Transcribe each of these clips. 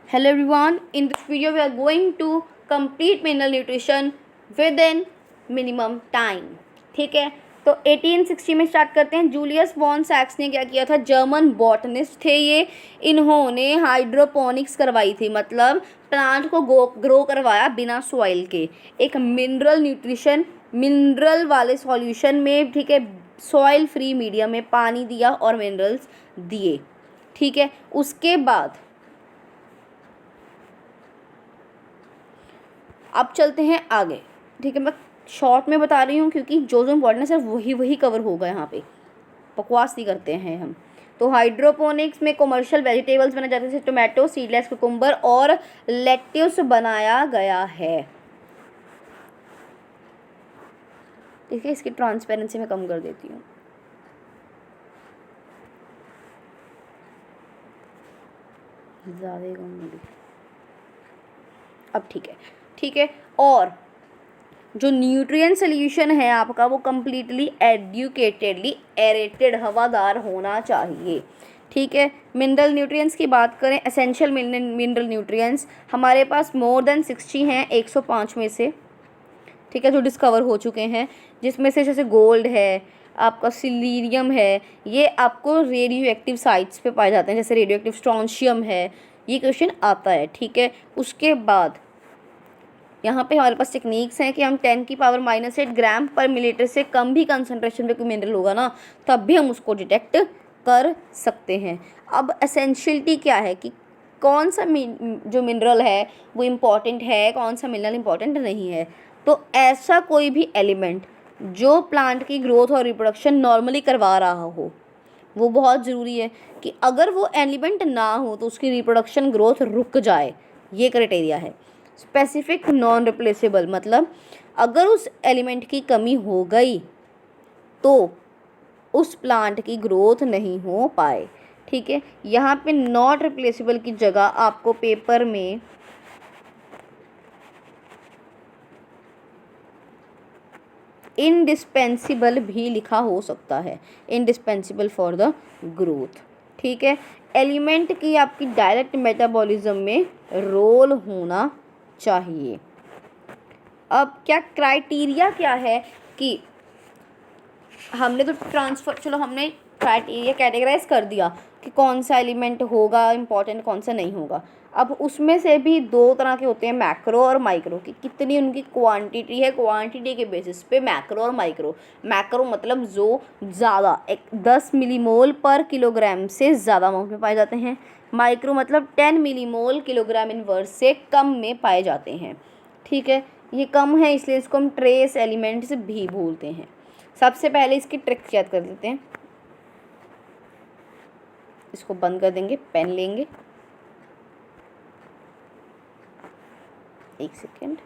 Hello everyone, in this video we are going to complete mineral nutrition within minimum time. ठीक है, तो 1860 में start करते हैं। जूलियस वॉन सैक्स ने क्या किया था, जर्मन बॉटनिस्ट थे ये। इन्होंने हाइड्रोपोनिक्स करवाई थी, मतलब प्लांट को ग्रो करवाया बिना सॉइल के, एक मिनरल न्यूट्रिशन मिनरल वाले सॉल्यूशन में। ठीक है, सॉइल फ्री मीडियम में पानी दिया और मिनरल्स दिए। ठीक है, उसके बाद अब चलते हैं आगे। ठीक है, मैं शॉर्ट में बता रही हूँ क्योंकि जो इम्पोर्टेंट है सिर्फ वही कवर होगा, यहाँ पे बकवास नहीं करते हैं हम। तो हाइड्रोपोनिक्स में कमर्शियल वेजिटेबल्स बनाए जाते हैं, जैसे टोमेटो, सीडलेस कुकुम्बर और लेट्यूस बनाया गया है। ठीक है, इसकी ट्रांसपेरेंसी मैं कम कर देती हूँ। ज़्यादा ही कम होगी, अब ठीक है। और जो न्यूट्रिएंट सोल्यूशन है आपका वो कम्प्लीटली एडुकेटेडली एरेटेड हवादार होना चाहिए। ठीक है, मिनरल न्यूट्रिएंट्स की बात करें, एसेंशियल मिनरल न्यूट्रिएंट्स हमारे पास मोर देन 60 हैं 105 में से। ठीक है, जो डिस्कवर हो चुके हैं, जिसमें से जैसे गोल्ड है, आपका सिलीनियम है, ये आपको रेडियो एक्टिव साइट्स पे पाए जाते हैं, जैसे रेडियो एक्टिव स्ट्रॉन्शियम है। ये क्वेश्चन आता है। ठीक है, उसके बाद यहाँ पे हमारे पास टेक्निक्स हैं कि हम 10⁻⁻8 ग्राम पर मिलीलीटर से कम भी कंसनट्रेशन पे कोई मिनरल होगा ना, तब भी हम उसको डिटेक्ट कर सकते हैं। अब एसेंशियलिटी क्या है कि कौन सा जो मिनरल है वो इम्पॉर्टेंट है, कौन सा मिनरल इम्पॉर्टेंट नहीं है। तो ऐसा कोई भी एलिमेंट जो प्लांट की ग्रोथ और रिप्रोडक्शन नॉर्मली करवा रहा हो, वो बहुत ज़रूरी है कि अगर वो एलिमेंट ना हो तो उसकी रिप्रोडक्शन ग्रोथ रुक जाए। ये क्राइटेरिया है। स्पेसिफिक नॉन रिप्लेसेबल, मतलब अगर उस एलिमेंट की कमी हो गई तो उस प्लांट की ग्रोथ नहीं हो पाए। ठीक है, यहाँ पे नॉट रिप्लेसेबल की जगह आपको पेपर में इंडिस्पेंसिबल भी लिखा हो सकता है, इंडिस्पेंसिबल फॉर द ग्रोथ। ठीक है, एलिमेंट की आपकी डायरेक्ट मेटाबॉलिज्म में रोल होना चाहिए। अब क्या क्राइटेरिया क्या है कि हमने तो ट्रांसफर, चलो हमने क्राइटेरिया कैटेगराइज कर दिया कि कौन सा एलिमेंट होगा इम्पॉर्टेंट, कौन सा नहीं होगा। अब उसमें से भी दो तरह के होते हैं, मैक्रो और माइक्रो, की कितनी उनकी क्वांटिटी है, क्वांटिटी के बेसिस पे मैक्रो और माइक्रो। मैक्रो मतलब जो ज़्यादा 10 मिलीमोल पर किलोग्राम से ज़्यादा अमाउंट में पाए जाते हैं। माइक्रो मतलब 10 मिलीमोल किलोग्राम इनवर्स से कम में पाए जाते हैं। ठीक है, ये कम है इसलिए इसको हम ट्रेस एलिमेंट्स भी बोलते हैं। सबसे पहले इसकी ट्रिक याद कर लेते हैं। इसको बंद कर देंगे, पेन लेंगे, एक सेकेंड।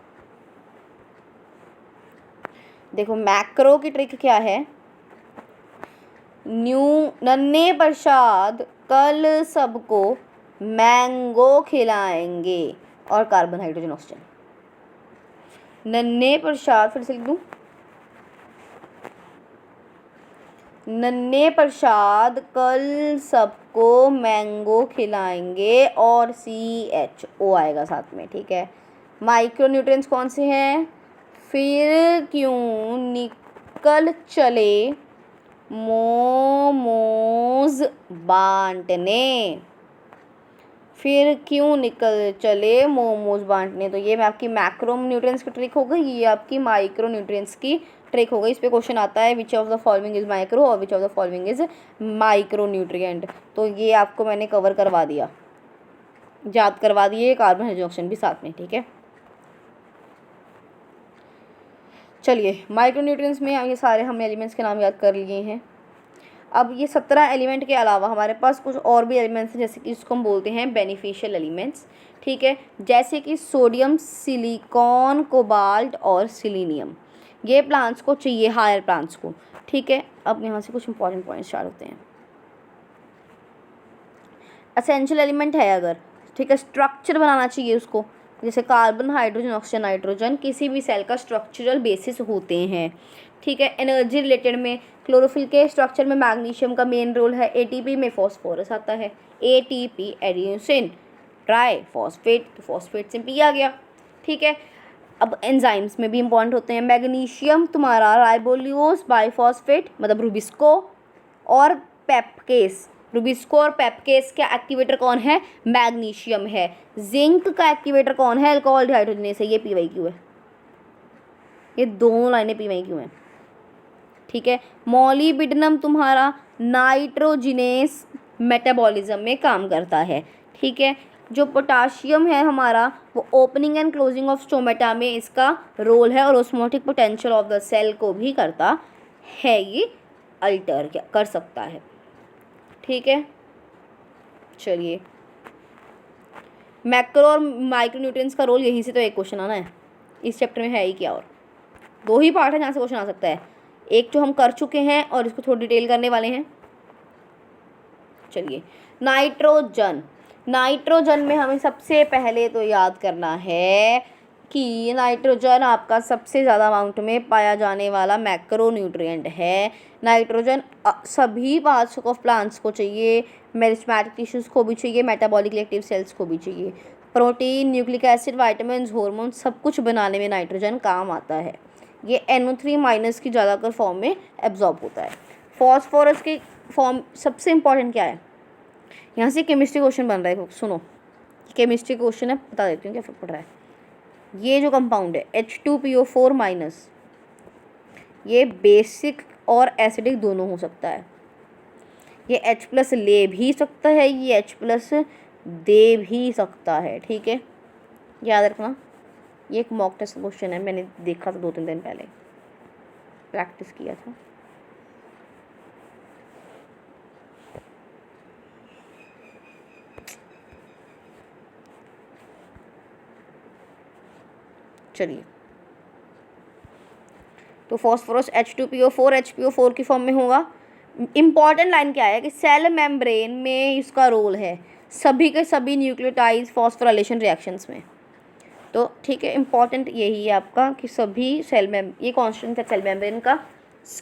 देखो मैक्रो की ट्रिक क्या है, नन्हे प्रसाद कल सबको मैंगो खिलाएंगे और कार्बन हाइड्रोजन ऑक्सीजन। नन्हे प्रसाद, फिर से लिख दूं, नन्हे प्रसाद कल सबको मैंगो खिलाएंगे और CHO आएगा साथ में। ठीक है, माइक्रो न्यूट्रिएंट्स कौन से हैं, फिर क्यों निकल चले मोमोज बांटने, फिर क्यों निकल चले मोमोज बांटने। तो ये मैं आपकी मैक्रो न्यूट्रिएंट्स की ट्रिक हो गई, ये आपकी माइक्रो न्यूट्रिएंट्स की ट्रिक हो गई। इस पे क्वेश्चन आता है which of the following is micro और which of the following is micro nutrient. तो ये आपको मैंने कवर करवा दिया, याद करवा दिए, कार्बन हाइड्रोजन ऑक्सीजन भी साथ में। ठीक है, चलिए माइक्रो न्यूट्रिएंट्स में ये सारे हम एलिमेंट्स के नाम याद कर लिए हैं। अब ये 17 एलिमेंट के अलावा हमारे पास कुछ और भी एलिमेंट्स हैं, जैसे कि इसको हम बोलते हैं बेनिफिशियल एलिमेंट्स। ठीक है, जैसे कि सोडियम, सिलिकॉन, कोबाल्ट और सिलीनियम, ये प्लांट्स को चाहिए, हायर प्लांट्स को। ठीक है, अब यहाँ से कुछ इंपॉर्टेंट पॉइंट्स स्टार्ट होते हैं। एसेंशियल एलिमेंट है अगर, ठीक है, स्ट्रक्चर बनाना चाहिए उसको, जैसे कार्बन, हाइड्रोजन, ऑक्सीजन, नाइट्रोजन किसी भी सेल का स्ट्रक्चरल बेसिस होते हैं। ठीक है, एनर्जी रिलेटेड में क्लोरोफिल के स्ट्रक्चर में मैग्नीशियम का मेन रोल है। ATP में फॉस्फोरस आता है, ATP एडिनोसिन। ट्राई फॉस्फेट, तो फॉस्फेट से पी आ गया, ठीक है। अब एंजाइम्स में भी इंपॉर्टेंट होते हैं। मैग्नीशियम तुम्हारा राइबोल्यूस बाइफॉस्फेट मतलब रुबिस्को और पेप्केस, रुबिस्को और पेप्केस का एक्टिवेटर कौन है? मैग्नीशियम है। जिंक का एक्टिवेटर कौन है? अल्कोहल डिहाइड्रोजनेस है। ये PYQ है, ये दोनों लाइनें PYQ हैं, ठीक है। मॉलिबिडनम तुम्हारा नाइट्रोजिनेस मेटाबॉलिज्म में काम करता है, ठीक है। जो पोटाशियम है हमारा वो opening and closing of stomata में इसका रोल है और osmotic potential of the cell को भी करता है, ये अल्टर कर सकता है, ठीक है। चलिए, मैक्रो और माइक्रोन्यूट्रिएंट्स का रोल, यहीं से तो एक क्वेश्चन आना है। इस चैप्टर में है ही क्या, और 2 ही पार्ट है जहाँ से क्वेश्चन आ सकता है, एक जो हम कर चुके हैं और इसको थोड़ी डिटेल करने वाले हैं। चलिए, नाइट्रोजन, नाइट्रोजन में हमें सबसे पहले तो याद करना है कि नाइट्रोजन आपका सबसे ज़्यादा अमाउंट में पाया जाने वाला मैक्रो न्यूट्रिएंट है। नाइट्रोजन सभी पार्ट्स ऑफ प्लांट्स को चाहिए, मेरिस्टेमेटिक टिश्यूज़ को भी चाहिए, मेटाबॉलिकली एक्टिव सेल्स को भी चाहिए। Protein, nucleic acid, vitamin, hormone सब कुछ बनाने में नाइट्रोजन काम आता है। ये NO3- की ज़्यादातर फॉर्म में एब्जॉर्ब होता है। फॉस्फोरस की फॉर्म सबसे इम्पॉर्टेंट क्या है? यहाँ से केमिस्ट्री क्वेश्चन बन रहा है, सुनो, केमिस्ट्री क्वेश्चन है, बता देती हूँ क्या फर्क पड़ रहा है। ये जो कंपाउंड है H2PO4-, ये बेसिक और एसिडिक दोनों हो सकता है। ये H+ ले भी सकता है, ये H+ दे भी सकता है, ठीक है, याद रखना। ये एक मॉक टेस्ट क्वेश्चन है, मैंने देखा था 2-3 दिन पहले, प्रैक्टिस किया था। चलिए, तो फॉस्फोरस H2PO4 HPO4 की फॉर्म में होगा। इम्पॉर्टेंट लाइन क्या है कि सेल मेम्ब्रेन में इसका रोल है सभी के सभी न्यूक्लियोटाइड फॉस्फोराइलेशन रिएक्शंस में। तो ठीक है, इम्पॉर्टेंट यही है आपका कि सभी ये कॉन्स्टेंट है सेल मेम्ब्रेन का,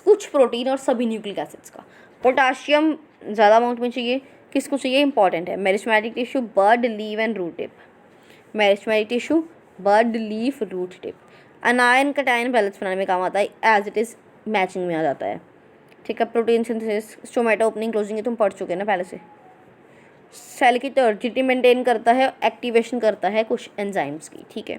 कुछ प्रोटीन और सभी न्यूक्लिक एसिड्स का। पोटाशियम ज़्यादा अमाउंट में चाहिए, किसको चाहिए? इंपॉर्टेंट है, meristematic tissue, bud, leave and root tip. Meristematic tissue, bud, leaf, root tip. Anion cation balance बनाने में काम आता है, एज इट इज़ मैचिंग में आ जाता है, ठीक है। Protein synthesis, stomata opening closing, ये तुम पढ़ चुके हैं ना पहले से। सेल की टर्जिडिटी मेंटेन करता है, एक्टिवेशन करता है कुछ एंजाइम्स की, ठीक है।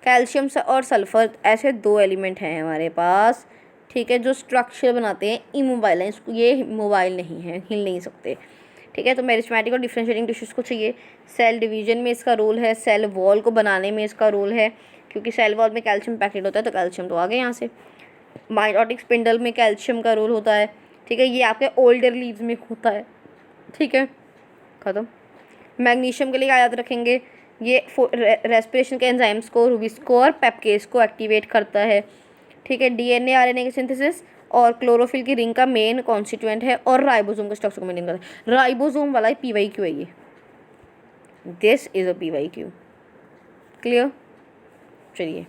कैल्शियम और सल्फर ऐसे 2 एलिमेंट हैं हमारे पास, ठीक है, जो स्ट्रक्चर बनाते हैं इमोबाइल हैं, इसको ये मोबाइल नहीं है, हिल नहीं सकते, ठीक है। तो मेरिस्टेमेटिक और डिफरेंशिएटिंग टिश्यूज़ को चाहिए। सेल डिवीजन में इसका रोल है, सेल वॉल को बनाने में इसका रोल है, क्योंकि सेल वॉल में कैल्शियम पैकेट होता है, तो कैल्शियम तो आ गया यहाँ से। माइटोटिक स्पिंडल में कैल्शियम का रोल होता है, ठीक है, ये आपके ओल्डर लीव्स में होता है, ठीक है, ख़त्म। मैग्नीशियम के लिए क्या याद रखेंगे? ये रेस्पिरेशन के एंजाइम्स को, रुबिस्को और पेप्केस को एक्टिवेट करता है, ठीक है। DNA RNA की सिंथेसिस और क्लोरोफिल की रिंग का मेन कॉन्स्टिट्यूएंट है, और राइबोसोम का स्ट्रक्चर को मेंटेन करता है। राइबोसोम वाला PYQ है ये, this is a PYQ, clear. चलिए,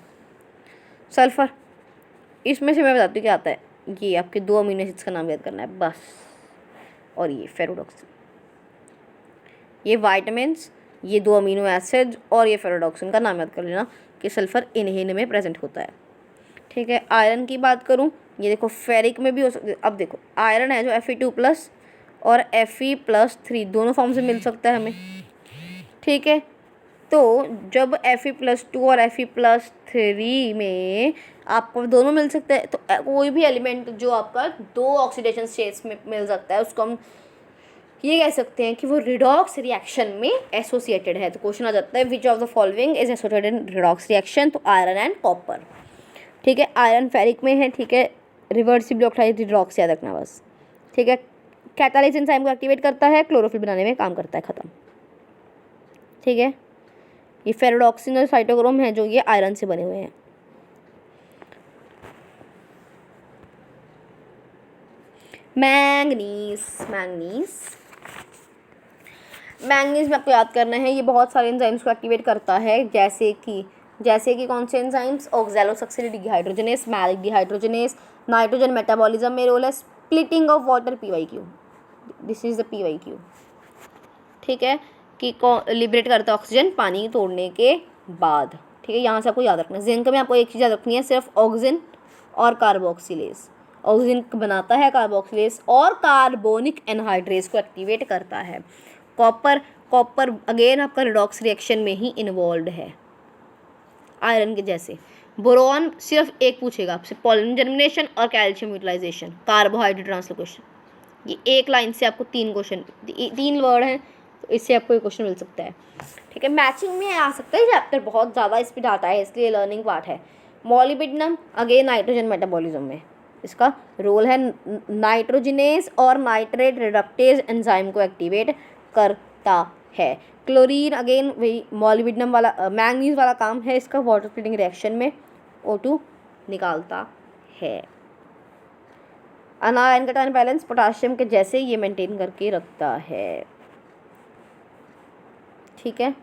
सल्फर, इसमें से मैं बताती हूँ क्या आता है। ये आपके 2 अमीनो एसिड्स का नाम याद करना है बस, और ये फेरोडॉक्सिन, ये वाइटामिन्स, ये 2 अमीनो एसिड और ये फेरोडॉक्सिन का नाम याद कर लेना कि सल्फर इन्हीं में प्रेजेंट होता है, ठीक है। आयरन की बात करूँ, ये देखो फेरिक में भी हो सकता है। अब देखो आयरन है जो Fe2+ और Fe+3 दोनों फॉर्म से मिल सकता है हमें, ठीक है। तो जब Fe+2 और Fe+3 में आपको दोनों मिल सकते हैं, तो कोई भी एलिमेंट जो आपका 2 ऑक्सीडेशन स्टेट्स में मिल सकता है, उसको हम ये कह सकते हैं कि वो रिडॉक्स रिएक्शन में एसोसिएटेड है। तो क्वेश्चन आ जाता है which of the following is associated in redox reaction, तो आयरन एंड कॉपर, ठीक है। आयरन फेरिक में है, ठीक है, रिवर्सिबल ऑक्साइड रिडॉक्स याद रखना बस, ठीक है। कैटालिस एंजाइम को एक्टिवेट करता है, क्लोरोफिल बनाने में काम करता है, ख़त्म, ठीक है। ये फेरोडॉक्सिन और साइटोक्रोम है जो ये आयरन से बने हुए हैं। मैंगनीज, मैंगनीज में आपको याद करना है, ये बहुत सारे एंजाइम्स को एक्टिवेट करता है, जैसे कि कौन से enzymes? Oxalosuccinic dehydrogenase, malic dehydrogenase, nitrogen metabolism में रोल है, splitting of water PYQ, this is the PYQ, ठीक है। कि लिबरेट करता है ऑक्सीजन पानी तोड़ने के बाद। ठीक है, यहाँ से आपको याद रखना है। जिंक में आपको एक चीज़ याद रखनी है, सिर्फ ऑक्सीजन और कार्बोक्सिलेज। ऑक्सीजन बनाता है कार्बोक्सिलेज और कार्बोनिक एनहाइड्रेज को एक्टिवेट करता है। कॉपर अगेन आपका रिडॉक्स रिएक्शन में ही इन्वॉल्व है आयरन के जैसे। बोरॉन सिर्फ एक पूछेगा आपसे, पॉलन जर्मिनेशन और कैल्शियम यूटिलाइजेशन, कार्बोहाइड्रेट ट्रांसलोकेशन। ये एक लाइन से आपको 3 वर्ड हैं, तो इससे आपको एक क्वेश्चन मिल सकता है। ठीक है, मैचिंग में आ सकता है चैप्टर, बहुत ज़्यादा इस पर डाटा है, इसलिए लर्निंग पार्ट है। मॉलिब्डेनम अगेन नाइट्रोजन मेटाबॉलिज्म में इसका रोल है, नाइट्रोजिनेज और नाइट्रेट रिडक्टेज एंजाइम को एक्टिवेट करता है। क्लोरीन अगेन वही मॉलिब्डेनम वाला मैंगनीज वाला काम है इसका, वाटर स्प्लिटिंग रिएक्शन में O2 निकालता है। अनायन कैटायन बैलेंस पोटाशियम के जैसे ये मेंटेन करके रखता है। ठीक है,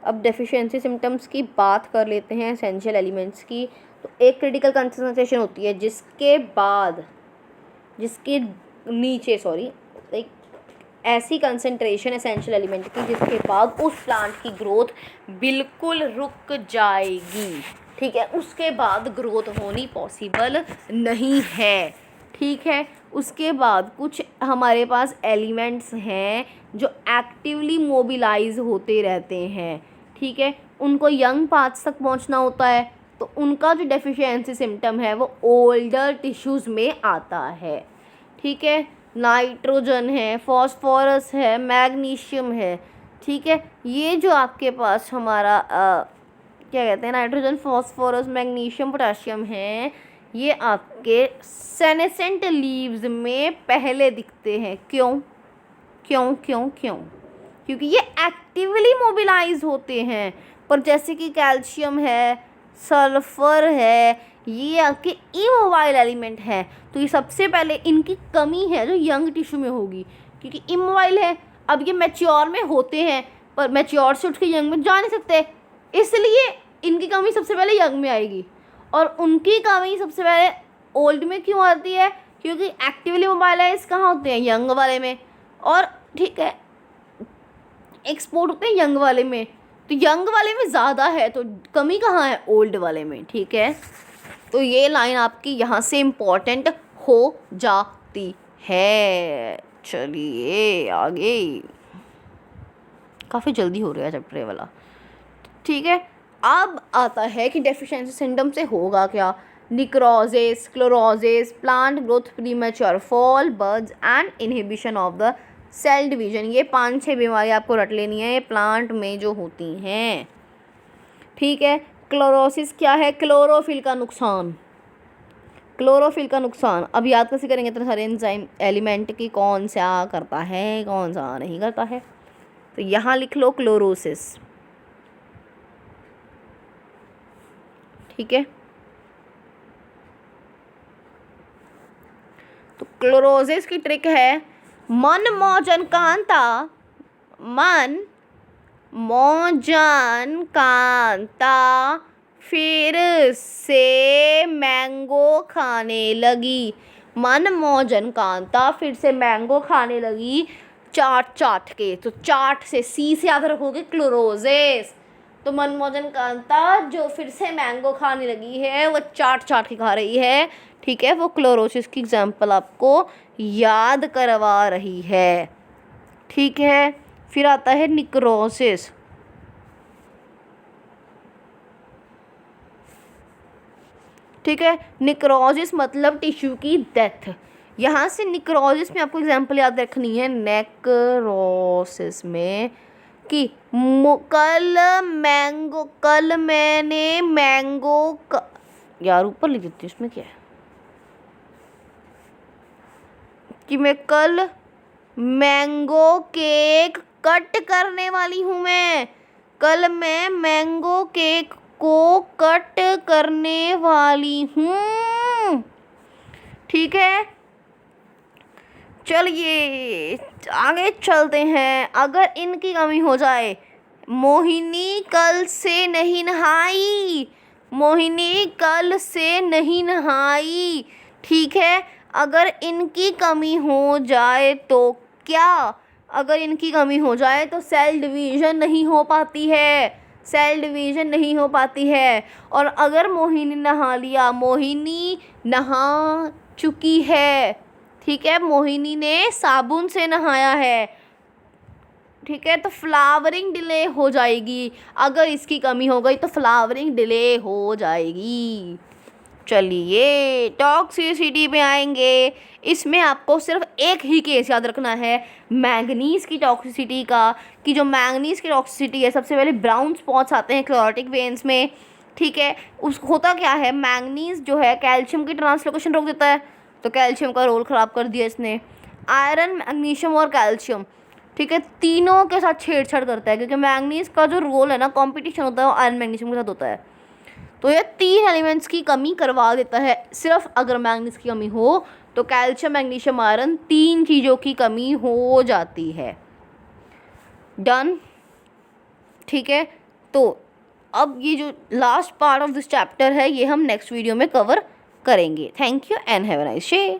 अब डेफिशिएंसी सिम्टम्स की बात कर लेते हैं, एसेंशियल एलिमेंट्स की। तो एक क्रिटिकल कंसंट्रेशन होती है जिसके नीचे एक ऐसी कंसंट्रेशन एसेंशियल एलिमेंट की जिसके बाद उस प्लांट की ग्रोथ बिल्कुल रुक जाएगी। ठीक है, उसके बाद ग्रोथ होनी पॉसिबल नहीं है। ठीक है, उसके बाद कुछ हमारे पास एलिमेंट्स हैं जो एक्टिवली मोबिलाइज होते रहते हैं। ठीक है, उनको यंग पार्ट्स तक पहुंचना होता है, तो उनका जो डेफिशिएंसी सिम्टम है वो ओल्डर टिश्यूज़ में आता है। ठीक है, नाइट्रोजन है, फॉस्फोरस है, मैग्नीशियम है। ठीक है, ये जो आपके पास हमारा क्या कहते हैं, नाइट्रोजन, फॉस्फोरस, मैग्नीशियम, पोटाशियम है, ये आपके सेनेसेंट लीव्स में पहले दिखते हैं। क्यों? क्योंकि ये एक्टिवली मोबिलाइज होते हैं। पर जैसे कि कैल्शियम है, सल्फर है, ये आपके इमोबाइल एलिमेंट है, तो ये सबसे पहले इनकी कमी है जो यंग टिश्यू में होगी, क्योंकि इमोबाइल है। अब ये मैच्योर में होते हैं पर मैच्योर से उठ के यंग में जा नहीं सकते, इसलिए इनकी कमी सबसे पहले यंग में आएगी। और उनकी कमी सबसे पहले ओल्ड में क्यों आती है? क्योंकि एक्टिवली मोबाइलाइज कहाँ होते हैं? यंग वाले में। और ठीक है, एक्सपोर्ट होते हैं यंग वाले में, तो यंग वाले में ज़्यादा है, तो कमी कहाँ है? ओल्ड वाले में। ठीक है, तो ये लाइन आपकी यहाँ से इम्पॉर्टेंट हो जाती है। चलिए आगे, काफ़ी जल्दी हो रहा है चैप्टर ये वाला। ठीक है, अब आता है कि डेफिशिएंसी सिंड्रोम से होगा क्या। Necrosis, chlorosis, plant growth premature fall, buds and inhibition of the cell division. ये 5-6 बीमारी आपको रट लेनी है, ये प्लांट में जो होती हैं। ठीक है, क्लोरोसिस क्या है? क्लोरोफिल का नुकसान। क्लोरोफिल का नुकसान अब याद कैसे करेंगे इतने सारे एंजाइम एलिमेंट की, कौन सा करता है कौन सा नहीं करता है। तो यहाँ लिख लो क्लोरोसिस। ठीक है, तो क्लोरोसिस की ट्रिक है मन मौजन कांता, मन मौजन कांता फिर से मैंगो खाने लगी। मन मौजन कांता फिर से मैंगो खाने लगी चाट के। तो चाट से सी से याद रखोगे क्लोरोसिस। तो मनमोहन कांता जो फिर से मैंगो खाने लगी है, वो चाट के खा रही है। ठीक है, वो क्लोरोसिस की एग्जाम्पल आपको याद करवा रही है। ठीक है, फिर आता है निक्रोसिस। ठीक है, निक्रोसिस मतलब टिश्यू की डेथ। यहाँ से निक्रोसिस में आपको एग्जाम्पल याद रखनी है नेक्रोसिस में कि कल मैंने मैंगो यार ऊपर लिख देती हूँ, उसमें क्या है कि मैं कल मैंगो केक कट करने वाली हूँ। मैं कल मैं मैंगो केक को कट करने वाली हूँ। ठीक है, चलिए आगे चलते हैं। अगर इनकी कमी हो जाए, मोहिनी कल से नहीं नहाई, मोहिनी कल से नहीं नहाई। ठीक है, अगर इनकी कमी हो जाए तो क्या? अगर इनकी कमी हो जाए तो सेल डिवीज़न नहीं हो पाती है, सेल डिवीज़न नहीं हो पाती है। और अगर मोहिनी नहा लिया, मोहिनी नहा चुकी है, ठीक है, मोहिनी ने साबुन से नहाया है, ठीक है, तो फ्लावरिंग डिले हो जाएगी। अगर इसकी कमी हो गई तो फ्लावरिंग डिले हो जाएगी। चलिए टॉक्सिसिटी पे आएंगे। इसमें आपको सिर्फ एक ही केस याद रखना है मैंगनीज़ की टॉक्सिसिटी का, कि जो मैंगनीज़ की टॉक्सिसिटी है, सबसे पहले ब्राउन स्पॉट्स आते हैं क्लोरोटिक वेन्स में, ठीक है। उस होता क्या है, मैंगनीज़ जो है कैल्शियम की ट्रांसलोकेशन रोक देता है, तो कैल्शियम का रोल ख़राब कर दिया इसने। आयरन, मैग्नीशियम और कैल्शियम, ठीक है, तीनों के साथ छेड़छाड़ करता है, क्योंकि मैंगनीज़ का जो रोल है ना, कॉम्पिटिशन होता है वो आयरन मैग्नीशियम के साथ होता है। तो ये 3 एलिमेंट्स की कमी करवा देता है। सिर्फ अगर मैंगनीज की कमी हो तो कैल्शियम, मैग्नीशियम, आयरन, 3 चीज़ों की कमी हो जाती है। डन, ठीक है। तो अब ये जो last part of this chapter है ये हम नेक्स्ट वीडियो में कवर करेंगे। Thank you and have a nice day.